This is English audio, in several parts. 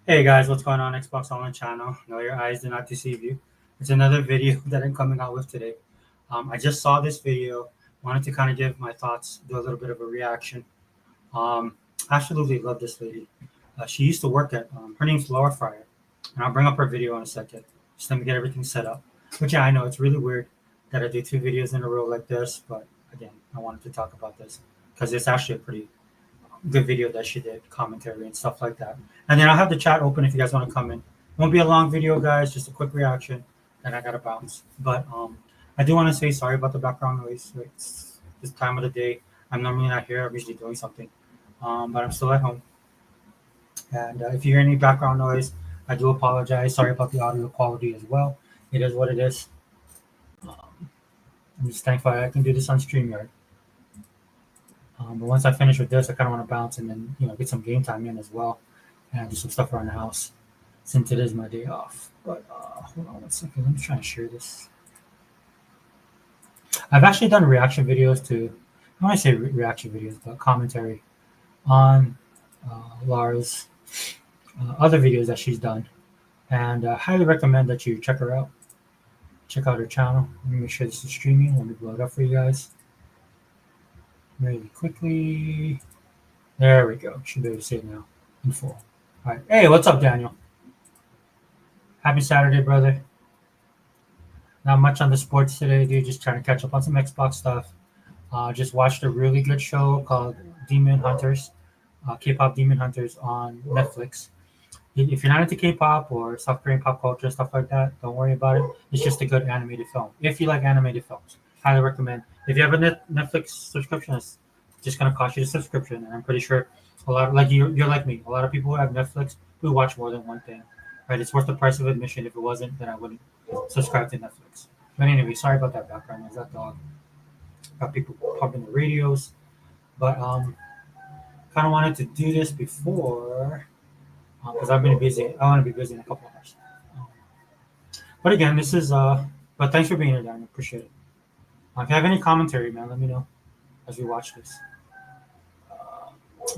Hey guys, what's going on? Xbox Online channel. No, your eyes do not deceive you. It's another video that I'm coming out with today. I just saw this video, wanted to kind of give my thoughts, do a little bit of a reaction. Um, Absolutely love this lady. She used to work at, her name's Laura Fryer, and I'll bring up her video in a second. Just let me get everything set up. Which, yeah, I know it's really weird that I do two videos in a row like this, but again, I wanted to talk about this because it's actually a pretty good video that she did, commentary and stuff like that. And then I'll have the chat open if you guys want to come in. Won't be a long video, guys. Just a quick reaction. Then I gotta bounce. But I do want to say sorry about the background noise. It's this time of the day. I'm normally not here. I'm usually doing something, but I'm still at home. And if you hear any background noise, I do apologize. Sorry about the audio quality as well. It is what it is. I'm just thankful I can do this on StreamYard. But once I finish with this, I kind of want to bounce and then get some game time in as well, and do some stuff around the house since it is my day off. But hold on one second. Let me try and share this. I've actually done reaction videos to, I want to say reaction videos, but commentary on Laura's other videos that she's done, and I highly recommend that you check her out. Check out her channel. Let me make sure this is streaming. Let me blow it up for you guys really quickly. There we go. Should be able to see it now in full. All right. Hey, what's up, Daniel? Happy Saturday, brother. Not much on the sports today, dude. Just trying to catch up on some Xbox stuff. Just watched a really good show called Demon Hunters, K-pop Demon Hunters on Netflix. If you're not into K-pop or South Korean pop culture, stuff like that, don't worry about it. It's just a good animated film. If you like animated films, highly recommend. If you have a Netflix subscription, it's just gonna cost you the subscription, and I'm pretty sure a lot like you're like me. A lot of people who have Netflix we watch more than one thing, right? It's worth the price of admission. If it wasn't, then I wouldn't subscribe to Netflix. But anyway, sorry about that background noise. That dog got people pumping the radios, but kind of wanted to do this before because I've been busy. I want to be busy in a couple hours. Um, but again, this is But thanks for being here, Dan. Appreciate it. If you have any commentary, man, let me know as we watch this.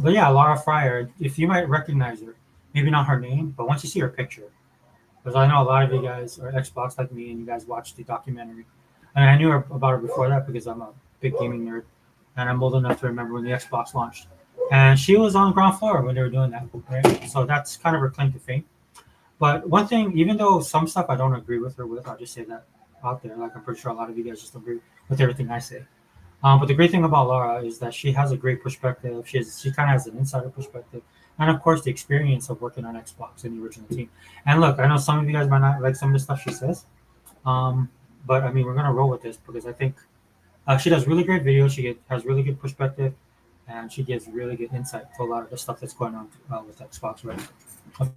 But yeah, Laura Fryer, if you might recognize her, maybe not her name, but once you see her picture, because I know a lot of you guys are Xbox like me and you guys watched the documentary. And I knew about her before that because I'm a big gaming nerd and I'm old enough to remember when the Xbox launched. And she was on the ground floor when they were doing that, right? So that's kind of her claim to fame. But one thing, even though some stuff I don't agree with her with, I'll just say that out there. Like I'm pretty sure a lot of you guys just agree with everything I say. But the great thing about Laura is that she has a great perspective. She kind of has an insider perspective, and of course the experience of working on Xbox and the original team. And look, I know some of you guys might not like some of the stuff she says, um, but I mean we're gonna roll with this because I think she does really great videos. Has really good perspective, and she gives really good insight to a lot of the stuff that's going on with Xbox right now.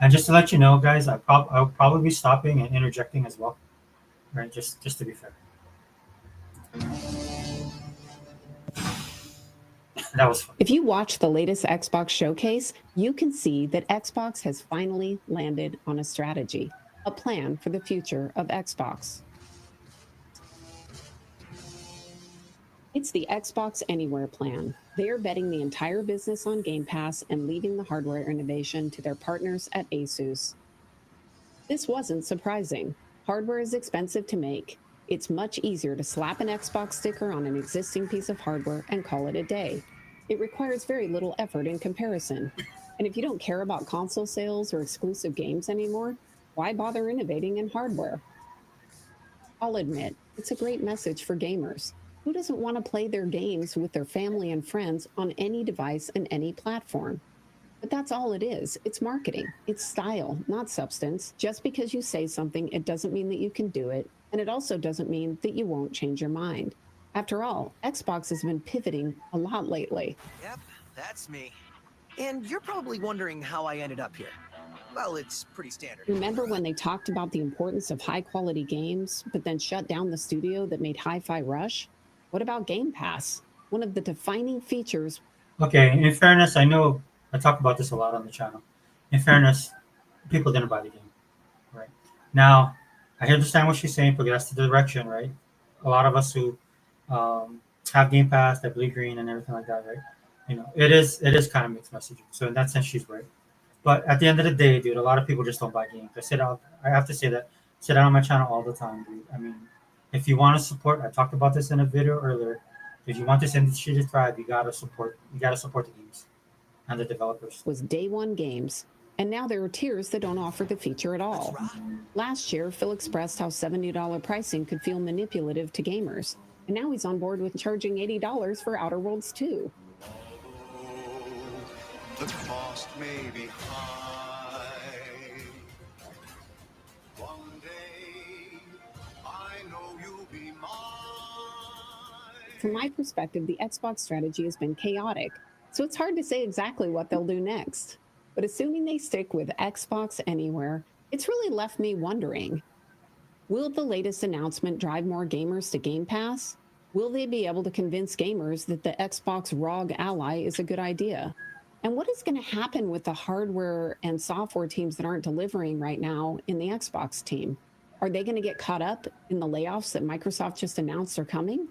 And just to let you know, guys, I'll probably be stopping and interjecting as well, right? Just to be fair. That was fun. If you watch the latest Xbox showcase, you can see that Xbox has finally landed on a strategy, a plan for the future of Xbox. It's the Xbox Anywhere plan. They are betting the entire business on Game Pass and leaving the hardware innovation to their partners at Asus. This wasn't surprising. Hardware is expensive to make. It's much easier to slap an Xbox sticker on an existing piece of hardware and call it a day. It requires very little effort in comparison. And if you don't care about console sales or exclusive games anymore, why bother innovating in hardware? I'll admit, it's a great message for gamers. Who doesn't want to play their games with their family and friends on any device and any platform? But that's all it is. It's marketing. It's style, not substance. Just because you say something, it doesn't mean that you can do it. And it also doesn't mean that you won't change your mind. After all, Xbox has been pivoting a lot lately. Yep, that's me. And you're probably wondering how I ended up here. Well, it's pretty standard. Remember when they talked about the importance of high-quality games, but then shut down the studio that made Hi-Fi Rush? What about Game Pass? One of the defining features. Okay, in fairness, I know I talk about this a lot on the channel. In fairness, people didn't buy the game, right? Now, I understand what she's saying because that's the direction, right? a lot of us who have Game Pass, that Blue Green and everything like that, right? It is kind of mixed messaging. So in that sense, she's right. But at the end of the day, dude, a lot of people just don't buy games. I have to say that. I sit out on my channel all the time, dude. I mean, if you want to support, I talked about this in a video earlier. If you want this industry to thrive, you gotta support. You gotta support the games and the developers. Was day one games, and now there are tiers that don't offer the feature at all. Last year, Phil expressed how $70 pricing could feel manipulative to gamers, and now he's on board with charging $80 for Outer Worlds 2. The cost may be high. One day, I know you'll be mine. From my perspective, the Xbox strategy has been chaotic, so it's hard to say exactly what they'll do next. But assuming they stick with Xbox Anywhere, it's really left me wondering, will the latest announcement drive more gamers to Game Pass? Will they be able to convince gamers that the Xbox ROG Ally is a good idea? And what is going to happen with the hardware and software teams that aren't delivering right now in the Xbox team? Are they going to get caught up in the layoffs that Microsoft just announced are coming?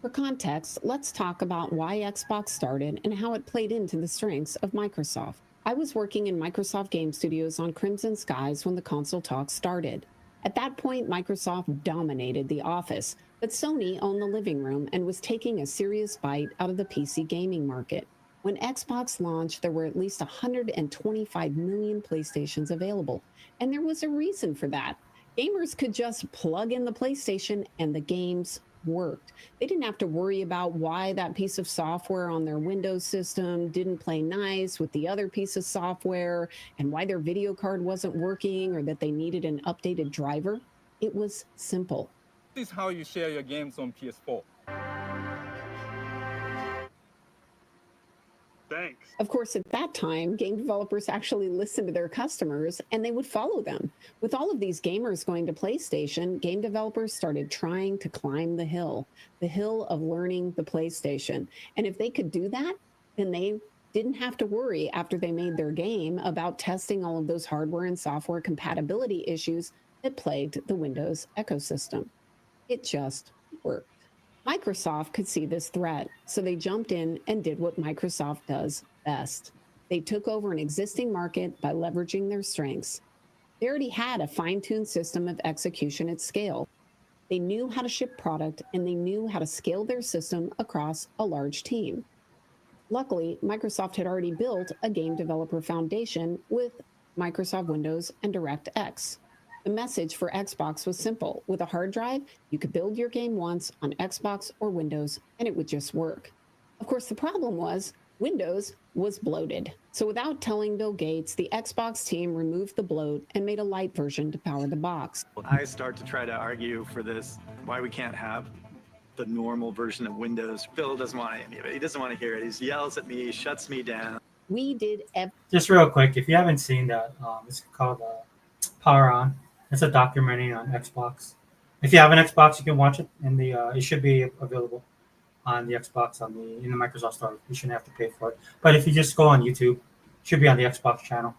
For context, let's talk about why Xbox started and how it played into the strengths of Microsoft. I was working in Microsoft Game Studios on Crimson Skies when the console talks started. At that point, Microsoft dominated the office, but Sony owned the living room and was taking a serious bite out of the PC gaming market. When Xbox launched, there were at least 125 million PlayStations available, and there was a reason for that. Gamers could just plug in the PlayStation and the games worked. They didn't have to worry about why that piece of software on their Windows system didn't play nice with the other piece of software and why their video card wasn't working or that they needed an updated driver. It was simple. This is how you share your games on PS4. Thanks. Of course, at that time, game developers actually listened to their customers and they would follow them. With all of these gamers going to PlayStation, game developers started trying to climb the hill of learning the PlayStation. And if they could do that, then they didn't have to worry after they made their game about testing all of those hardware and software compatibility issues that plagued the Windows ecosystem. It just worked. Microsoft could see this threat, so they jumped in and did what Microsoft does best. They took over an existing market by leveraging their strengths. They already had a fine-tuned system of execution at scale. They knew how to ship product, and they knew how to scale their system across a large team. Luckily, Microsoft had already built a game developer foundation with Microsoft Windows and DirectX. The message for Xbox was simple. With a hard drive, you could build your game once on Xbox or Windows, and it would just work. Of course, the problem was Windows was bloated. So without telling Bill Gates, the Xbox team removed the bloat and made a light version to power the box. I start to try to argue for this, why we can't have the normal version of Windows. Bill doesn't want any of it. He doesn't want to hear it. He yells at me, he shuts me down. We did Just real quick, if you haven't seen that, it's called Power On. It's a documentary on Xbox. If you have an Xbox, you can watch it, and it should be available on the Xbox in the Microsoft Store. You shouldn't have to pay for it. But if you just go on YouTube, it should be on the Xbox channel.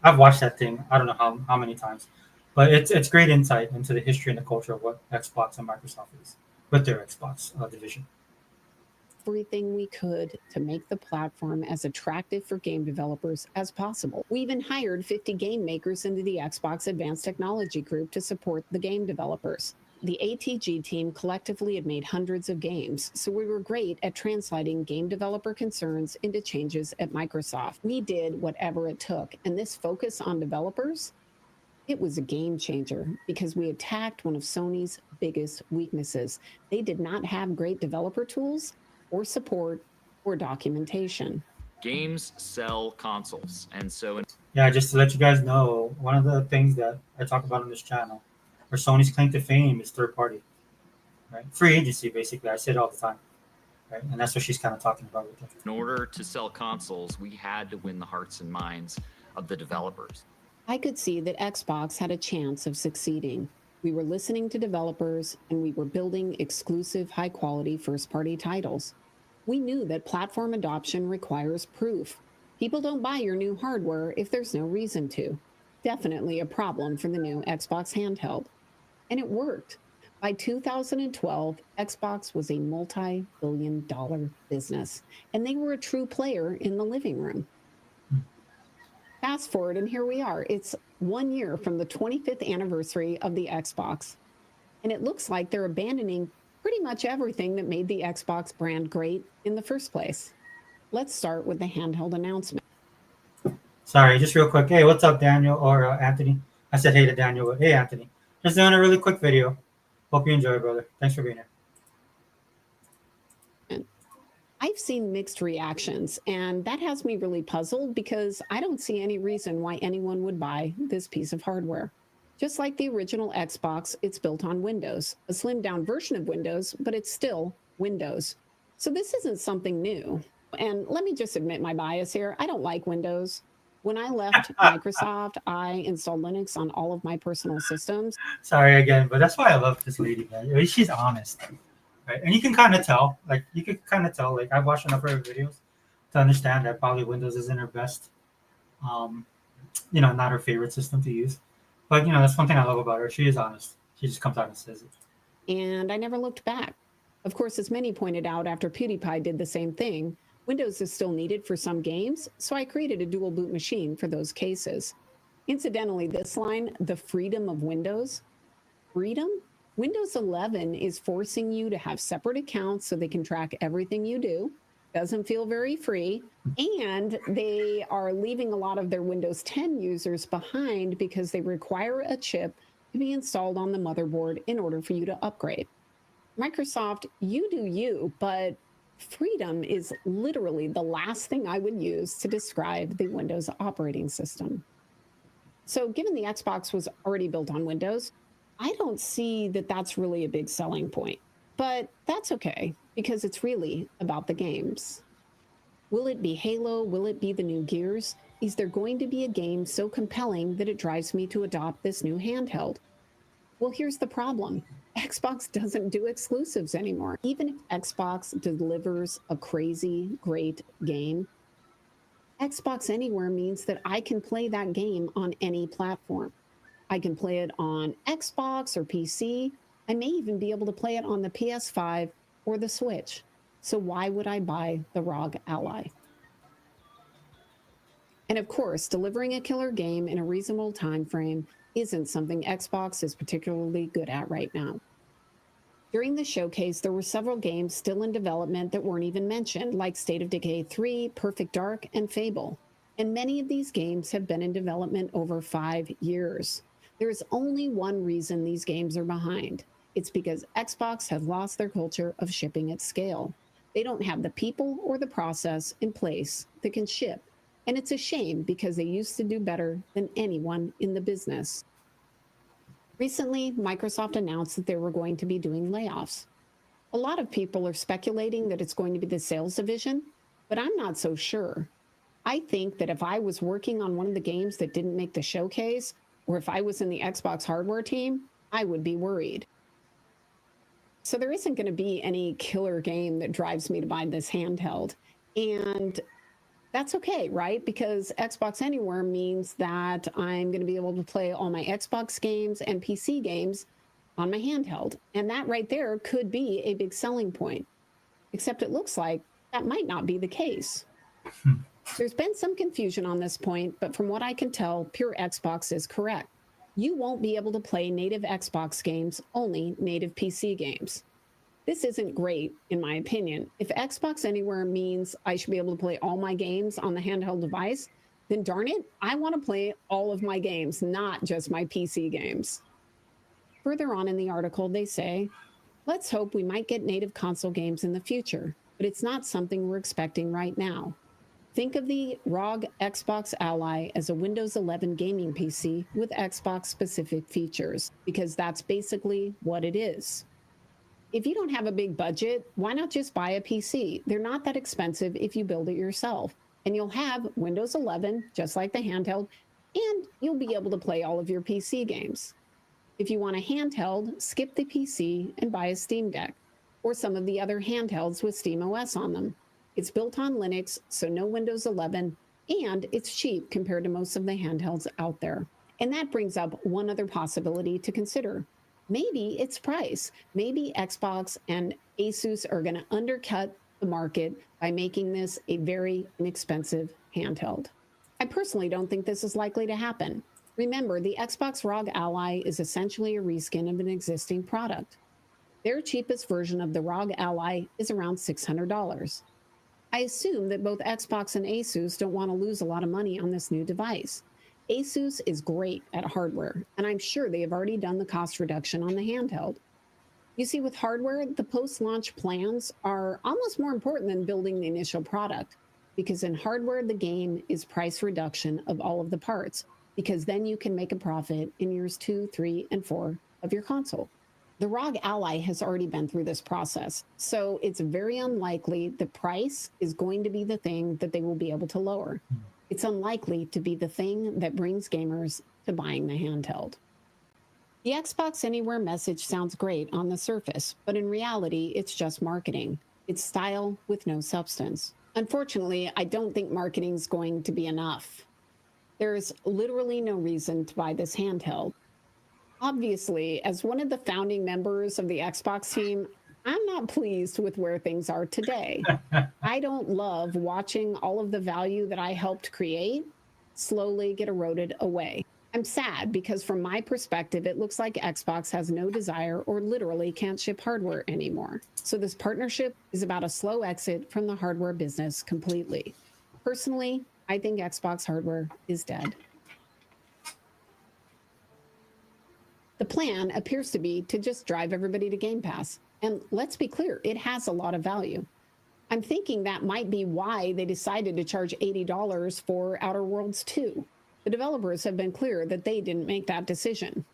I've watched that thing. I don't know how many times, but it's great insight into the history and the culture of what Xbox and Microsoft is with their Xbox division. everything we could to make the platform as attractive for game developers as possible. We even hired 50 game makers into the Xbox Advanced Technology Group to support the game developers. The ATG team collectively had made hundreds of games, so we were great at translating game developer concerns into changes at Microsoft. We did whatever it took, and this focus on developers, it was a game changer because we attacked one of Sony's biggest weaknesses. They did not have great developer tools or support or documentation. Games sell consoles, and so Yeah, just to let you guys know, one of the things that I talk about on this channel, where Sony's claim to fame is third party, right? Free agency, basically. I say it all the time, right? And that's what she's kind of talking about with it. in order to sell consoles, we had to win the hearts and minds of the developers. I could see that Xbox had a chance of succeeding. We were listening to developers and we were building exclusive, high-quality first-party titles. We knew that platform adoption requires proof. People don't buy your new hardware if there's no reason to. Definitely a problem for the new Xbox handheld. And it worked. By 2012, Xbox was a multi-billion-dollar business, and they were a true player in the living room. Fast forward, and here we are. It's 1 year from the 25th anniversary of the Xbox, and it looks like they're abandoning pretty much everything that made the Xbox brand great in the first place. Let's start with the handheld announcement. Sorry, just real quick. Hey, what's up, Daniel or Anthony? I said hey to Daniel, but hey, Anthony. Just doing a really quick video. Hope you enjoy, brother. Thanks for being here. I've seen mixed reactions, and that has me really puzzled because I don't see any reason why anyone would buy this piece of hardware. Just like the original Xbox, it's built on Windows, a slimmed down version of Windows, but it's still Windows. So this isn't something new. And let me just admit my bias here. I don't like Windows. When I left Microsoft, I installed Linux on all of my personal systems. Sorry again, but that's why I love this lady, man. At least she's honest, right? And you can kind of tell, like I've watched enough of her videos to understand that probably Windows isn't her best, not her favorite system to use. But that's one thing I love about her. She is honest. She just comes out and says it. And I never looked back. Of course, as many pointed out after PewDiePie did the same thing, Windows is still needed for some games, so I created a dual boot machine for those cases. Incidentally, this line, the freedom of Windows, freedom? Windows 11 is forcing you to have separate accounts so they can track everything you do. Doesn't feel very free. And they are leaving a lot of their Windows 10 users behind because they require a chip to be installed on the motherboard in order for you to upgrade. Microsoft, you do you, but freedom is literally the last thing I would use to describe the Windows operating system. So given the Xbox was already built on Windows, I don't see that that's really a big selling point. But that's okay, because it's really about the games. Will it be Halo? Will it be the new Gears? Is there going to be a game so compelling that it drives me to adopt this new handheld? Well, here's the problem. Xbox doesn't do exclusives anymore. Even if Xbox delivers a crazy, great game, Xbox Anywhere means that I can play that game on any platform. I can play it on Xbox or PC. I may even be able to play it on the PS5 or the Switch. So why would I buy the ROG Ally? And of course, delivering a killer game in a reasonable time frame isn't something Xbox is particularly good at right now. During the showcase, there were several games still in development that weren't even mentioned, like State of Decay 3, Perfect Dark, and Fable. And many of these games have been in development over 5 years. There is only one reason these games are behind. It's because Xbox has lost their culture of shipping at scale. They don't have the people or the process in place that can ship. And it's a shame because they used to do better than anyone in the business. Recently, Microsoft announced that they were going to be doing layoffs. A lot of people are speculating that it's going to be the sales division, but I'm not so sure. I think that if I was working on one of the games that didn't make the showcase, or if I was in the Xbox hardware team, I would be worried. So there isn't going to be any killer game that drives me to buy this handheld. And that's okay, right? Because Xbox Anywhere means that I'm going to be able to play all my Xbox games and PC games on my handheld. And that right there could be a big selling point. Except it looks like that might not be the case. There's been some confusion on this point, but from what I can tell, Pure Xbox is correct. You won't be able to play native Xbox games, only native PC games. This isn't great, in my opinion. If Xbox Anywhere means I should be able to play all my games on the handheld device, then darn it, I want to play all of my games, not just my PC games. Further on in the article, they say, let's hope we might get native console games in the future, but it's not something we're expecting right now. Think of the ROG Xbox Ally as a Windows 11 gaming PC with Xbox-specific features, because that's basically what it is. If you don't have a big budget, why not just buy a PC? They're not that expensive if you build it yourself. And you'll have Windows 11, just like the handheld, and you'll be able to play all of your PC games. If you want a handheld, skip the PC and buy a Steam Deck, or some of the other handhelds with SteamOS on them. It's built on Linux, so no Windows 11, and it's cheap compared to most of the handhelds out there. And that brings up one other possibility to consider. Maybe it's price. Maybe Xbox and Asus are going to undercut the market by making this a very inexpensive handheld. I personally don't think this is likely to happen. Remember, the Xbox ROG Ally is essentially a reskin of an existing product. Their cheapest version of the ROG Ally is around $600. I assume that both Xbox and Asus don't want to lose a lot of money on this new device. Asus is great at hardware, and I'm sure they have already done the cost reduction on the handheld. You see, with hardware, the post-launch plans are almost more important than building the initial product, because in hardware, the game is price reduction of all of the parts, because then you can make a profit in years 2, 3, and 4 of your console. The ROG Ally has already been through this process, so it's very unlikely the price is going to be the thing that they will be able to lower. It's unlikely to be the thing that brings gamers to buying the handheld. The Xbox Anywhere message sounds great on the surface, but in reality, it's just marketing. It's style with no substance. Unfortunately, I don't think marketing is going to be enough. There's literally no reason to buy this handheld. Obviously, as one of the founding members of the Xbox team, I'm not pleased with where things are today. I don't love watching all of the value that I helped create slowly get eroded away. I'm sad because from my perspective, it looks like Xbox has no desire or literally can't ship hardware anymore. So this partnership is about a slow exit from the hardware business completely. Personally, I think Xbox hardware is dead. The plan appears to be to just drive everybody to Game Pass. And let's be clear, it has a lot of value. I'm thinking that might be why they decided to charge $80 for Outer Worlds 2. The developers have been clear that they didn't make that decision.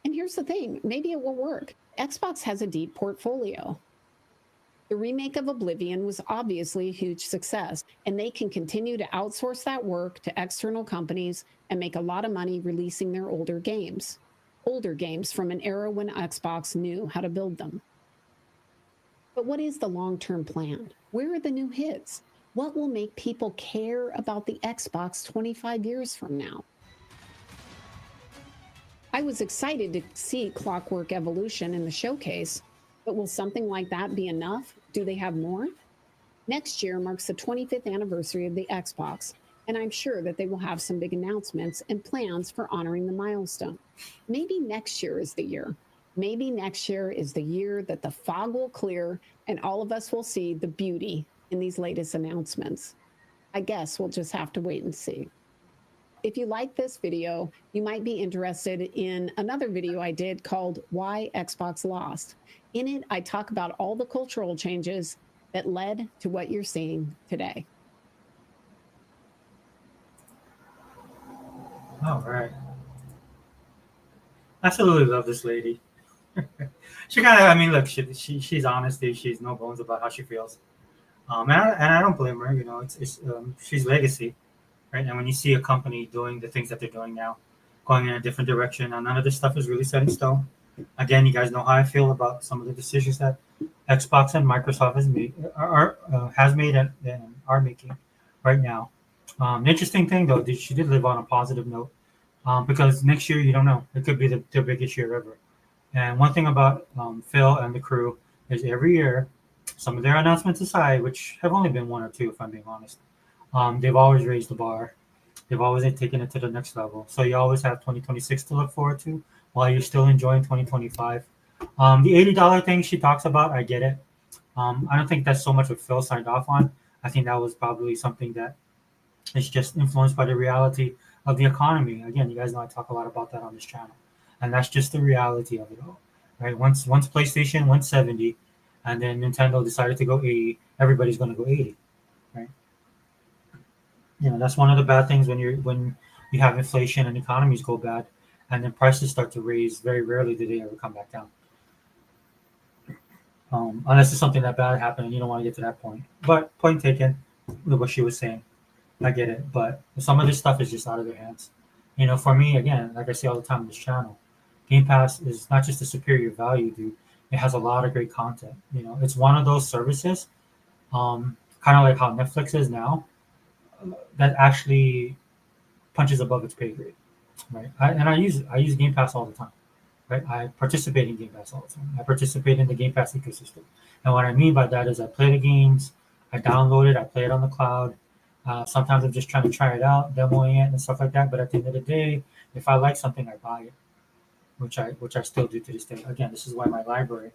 And here's the thing, maybe it will work. Xbox has a deep portfolio. The remake of Oblivion was obviously a huge success, and they can continue to outsource that work to external companies and make a lot of money releasing their older games. Older games from an era when Xbox knew how to build them. But what is the long-term plan? Where are the new hits? What will make people care about the Xbox 25 years from now? I was excited to see Clockwork Evolution in the showcase, but will something like that be enough? Do they have more? Next year marks the 25th anniversary of the Xbox, and I'm sure that they will have some big announcements and plans for honoring the milestone. Maybe next year is the year. Maybe next year is the year that the fog will clear and all of us will see the beauty in these latest announcements. I guess we'll just have to wait and see. If you like this video, you might be interested in another video I did called Why Xbox Lost. In it, I talk about all the cultural changes that led to what you're seeing today. All right. Absolutely love this lady. She kind of, I mean, look, she's honest. She's no bones about how she feels. And I don't blame her. You know, it's she's legacy, right? And when you see a company doing the things that they're doing now, going in a different direction, and none of this stuff is really set in stone. Again, you guys know how I feel about some of the decisions that Xbox and Microsoft has made and are making right now. The interesting thing, though, she did live on a positive note, because next year you don't know; it could be the biggest year ever. And one thing about Phil and the crew is every year, some of their announcements aside, which have only been one or two, if I'm being honest, they've always raised the bar. They've always taken it to the next level. So you always have 2026 to look forward to while you're still enjoying 2025. The $80 thing she talks about, I get it. I don't think that's so much what Phil signed off on. I think that was probably something that is just influenced by the reality of the economy. Again, you guys know I talk a lot about that on this channel. And that's just the reality of it all, right? Once PlayStation went 70 and then Nintendo decided to go 80, everybody's going to go 80, right? You know, that's one of the bad things when you have inflation and economies go bad and then prices start to raise. Very rarely do they ever come back down. Unless it's something that bad happened and you don't want to get to that point. But point taken with what she was saying. I get it. But some of this stuff is just out of their hands. You know, for me, again, like I say all the time on this channel, Game Pass is not just a superior value, dude. It has a lot of great content. You know, it's one of those services, kind of like how Netflix is now, that actually punches above its pay grade, right? I use Game Pass all the time. right? I participate in Game Pass all the time. I participate in the Game Pass ecosystem. And what I mean by that is I play the games, I download it, I play it on the cloud. Sometimes I'm just trying to try it out, demoing it and stuff like that. But at the end of the day, if I like something, I buy it, which I still do to this day. Again, this is why my library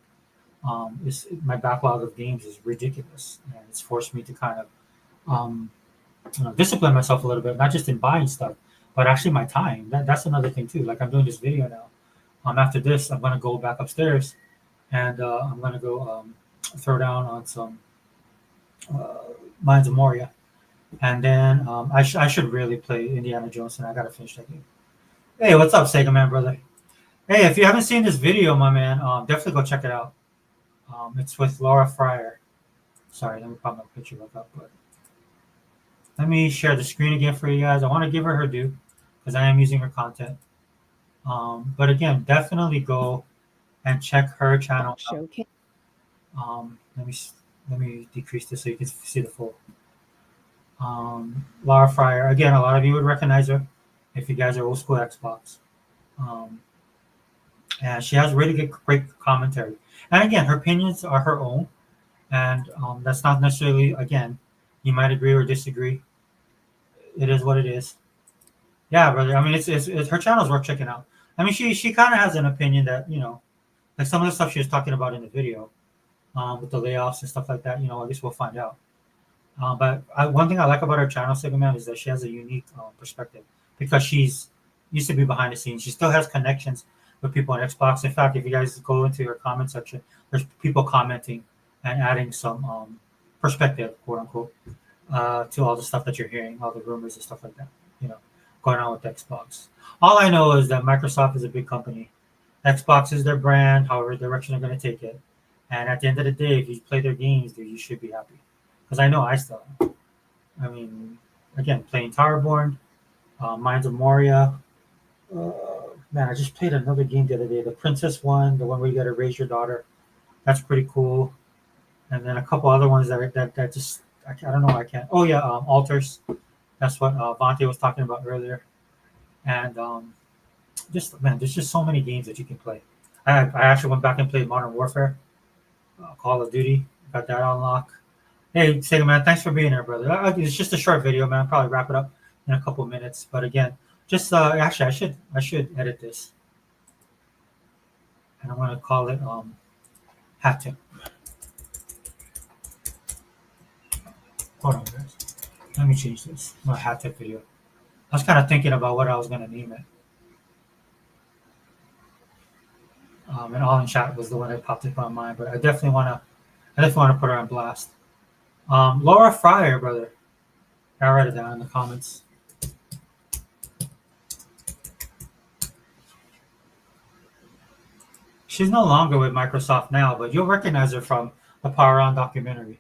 is my backlog of games is ridiculous, and it's forced me to kind of discipline myself a little bit, not just in buying stuff, but actually my time. That's another thing too. Like I'm doing this video now. After this, I'm gonna go back upstairs, and I'm gonna go throw down on some Mines of Moria, and then I should really play Indiana Jones, and I gotta finish that game. Hey, what's up, Sega Man brother? Hey, if you haven't seen this video, my man, definitely go check it out. It's with Laura Fryer. Sorry, let me pop my picture back up. But let me share the screen again for you guys. I want to give her due because I am using her content. But again, definitely go and check her channel out. Showcase. Let me decrease this so you can see the full. Laura Fryer. Again, a lot of you would recognize her if you guys are old school Xbox. And she has really great commentary. And again, her opinions are her own, and that's not necessarily. Again, you might agree or disagree. It is what it is. Yeah, brother. I mean, it's her channel's worth checking out. I mean, she kind of has an opinion that like some of the stuff she was talking about in the video, with the layoffs and stuff like that. I guess we'll find out. But one thing I like about her channel, Sega Man, is that she has a unique perspective because she's used to be behind the scenes. She still has connections with people on Xbox. In fact, if you guys go into her comment section, there's people commenting and adding some perspective, quote unquote, to all the stuff that you're hearing, all the rumors and stuff like that, going on with Xbox. All I know is that Microsoft is a big company. Xbox is their brand, however direction they're going to take it. And at the end of the day, if you play their games, dude, you should be happy. Because I know I still am. I mean, again, playing Towerborn, Mines of Moria. Man, I just played another game the other day, the Princess one, the one where you got to raise your daughter. That's pretty cool. And then a couple other ones that just I don't know why I can't. Oh yeah, Altars. That's what Vontae was talking about earlier. And there's just so many games that you can play. I actually went back and played Modern Warfare, Call of Duty. Got that on lock. Hey, Sega Man, thanks for being here, brother. It's just a short video, man. I'll probably wrap it up in a couple minutes. But again, just actually, I should edit this, and I'm gonna call it hat tip. Hold on, guys. Let me change this. My hat tip video. I was kind of thinking about what I was gonna name it. And All in Chat was the one that popped up on mine, but I definitely wanna put her on blast. Laura Fryer, brother. I write it down in the comments. She's no longer with Microsoft now, but you'll recognize her from the Power On documentary.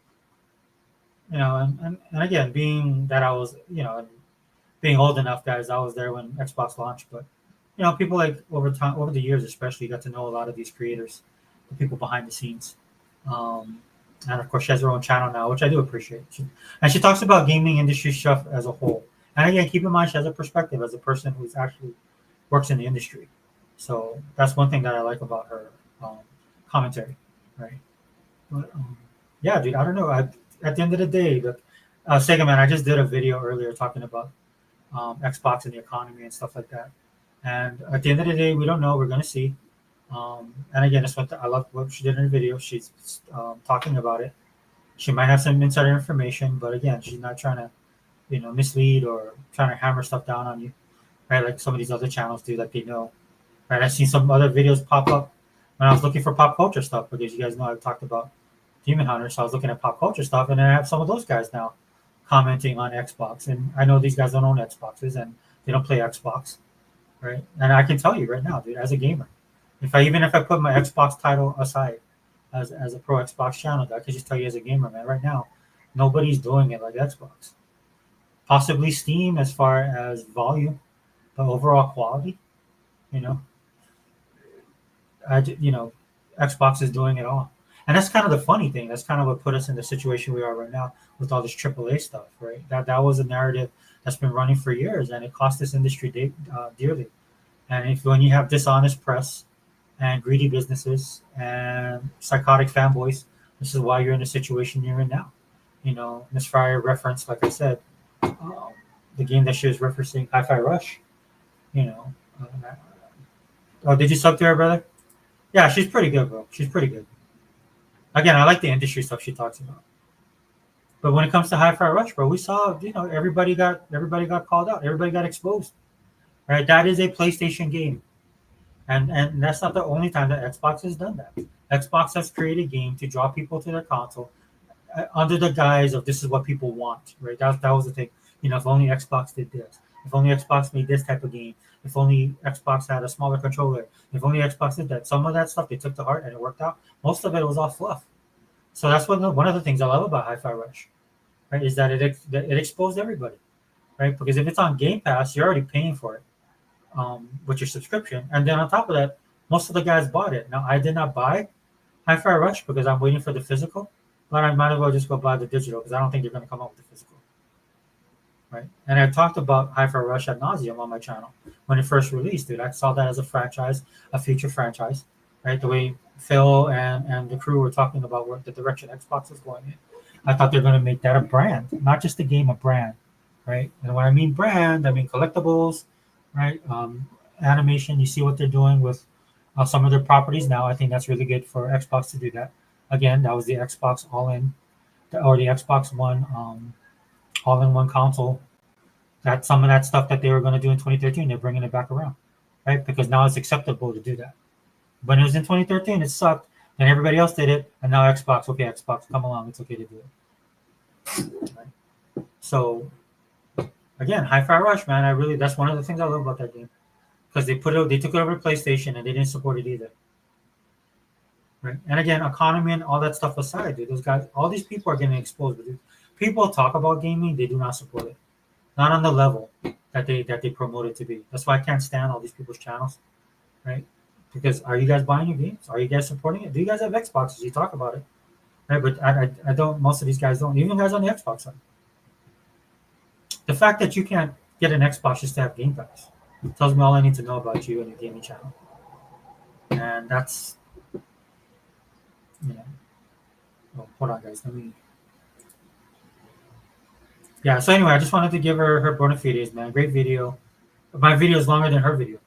And again, being that I was, being old enough, guys, I was there when Xbox launched. But people like over the years, especially, got to know a lot of these creators, the people behind the scenes. And of course, she has her own channel now, which I do appreciate. And she talks about gaming industry stuff as a whole. And again, keep in mind, she has a perspective as a person who's actually works in the industry. So that's one thing that I like about her commentary, right? But yeah, dude, I don't know. At the end of the day, Sega Man, I just did a video earlier talking about Xbox and the economy and stuff like that. And at the end of the day, we don't know. We're gonna see. And again, that's what I love what she did in the video. She's talking about it. She might have some insider information, but again, she's not trying to, mislead or trying to hammer stuff down on you, right? Like some of these other channels do, that they know. Right? I've seen some other videos pop up when I was looking for pop culture stuff, because you guys know I've talked about Demon Hunter, so I was looking at pop culture stuff, and then I have some of those guys now commenting on Xbox, and I know these guys don't own Xboxes and they don't play Xbox, right? And I can tell you right now, dude, as a gamer, if I put my Xbox title aside as a pro Xbox channel, I could just tell you as a gamer, man, right now, nobody's doing it like Xbox. Possibly Steam as far as volume, but overall quality, Xbox is doing it all. And that's kind of the funny thing. That's kind of what put us in the situation we are right now with all this AAA stuff, right? That was a narrative that's been running for years, and it cost this industry dearly. And when you have dishonest press, and greedy businesses and psychotic fanboys. This is why you're in the situation you're in now. You know, Miss Fryer referenced, like I said, the game that she was referencing, Hi-Fi Rush. You know, oh, did you sub to her, brother? Yeah, she's pretty good, bro. She's pretty good. Again, I like the industry stuff she talks about. But when it comes to Hi-Fi Rush, bro, we saw, you know, everybody got called out. Everybody got exposed. Right? That is a PlayStation game. And that's not the only time that Xbox has done that. Xbox has created a game to draw people to their console under the guise of this is what people want, right? That was the thing. You know, if only Xbox did this. If only Xbox made this type of game. If only Xbox had a smaller controller. If only Xbox did that. Some of that stuff they took to heart and it worked out. Most of it was all fluff. So that's one of the things I love about Hi-Fi Rush, right? Is that it exposed everybody, right? Because if it's on Game Pass, you're already paying for it with your subscription, and then on top of that, most of the guys bought it. Now I did not buy Hi-Fi Rush because I'm waiting for the physical, but I might as well just go buy the digital because I don't think they're going to come out with the physical, right? And I talked about Hi-Fi Rush ad nauseum on my channel when it first released, dude. I saw that as a franchise, a future franchise, right? The way Phil and the crew were talking about what the direction Xbox is going in. I thought they're going to make that a brand, not just a game, a brand, right? And when I mean brand, I mean collectibles, right? Animation. You see what they're doing with some of their properties now. I think that's really good for Xbox to do that. Again, that was the Xbox All-In, or the Xbox One All-in-One console. That some of that stuff that they were going to do in 2013, they're bringing it back around, right? Because now it's acceptable to do that. When it was in 2013, it sucked, and everybody else did it, and now Xbox, okay, Xbox, come along, it's okay to do it. Right? So, again, Hi-Fi Rush, man, that's one of the things I love about that game, because they took it over to PlayStation, and they didn't support it either. Right? And again, economy and all that stuff aside, dude, those guys, all these people are getting exposed. But people talk about gaming, they do not support it, not on the level that they promote it to be. That's why I can't stand all these people's channels, right? Because are you guys buying your games? Are you guys supporting it? Do you guys have Xboxes? You talk about it, right? But I don't. Most of these guys don't. Even guys on the Xbox side. The fact that you can't get an Xbox just to have Game Pass tells me all I need to know about you and your gaming channel. And that's, you know. Oh, hold on, guys. Let me. Yeah. So anyway, I just wanted to give her bona fides, man. Great video. My video is longer than her video.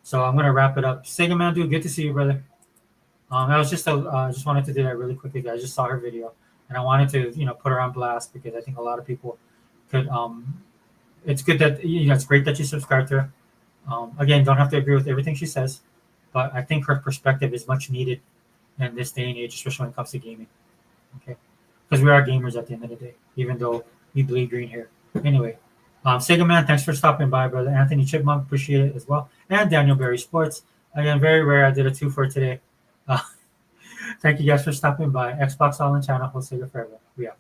So I'm gonna wrap it up. Sega Man, dude, good to see you, brother. I was just wanted to do that really quickly. I just saw her video, and I wanted to put her on blast because I think a lot of people could. It's good that it's great that you subscribe to her. Again, don't have to agree with everything she says, but I think her perspective is much needed in this day and age, especially when it comes to gaming. Okay, because we are gamers at the end of the day, even though we bleed green here. Anyway. Sega Man, thanks for stopping by, brother. Anthony Chipmunk, appreciate it as well. And Daniel Berry Sports. Again, very rare. I did a 2 for today. Thank you guys for stopping by. Xbox All-In channel, Sega forever. We out.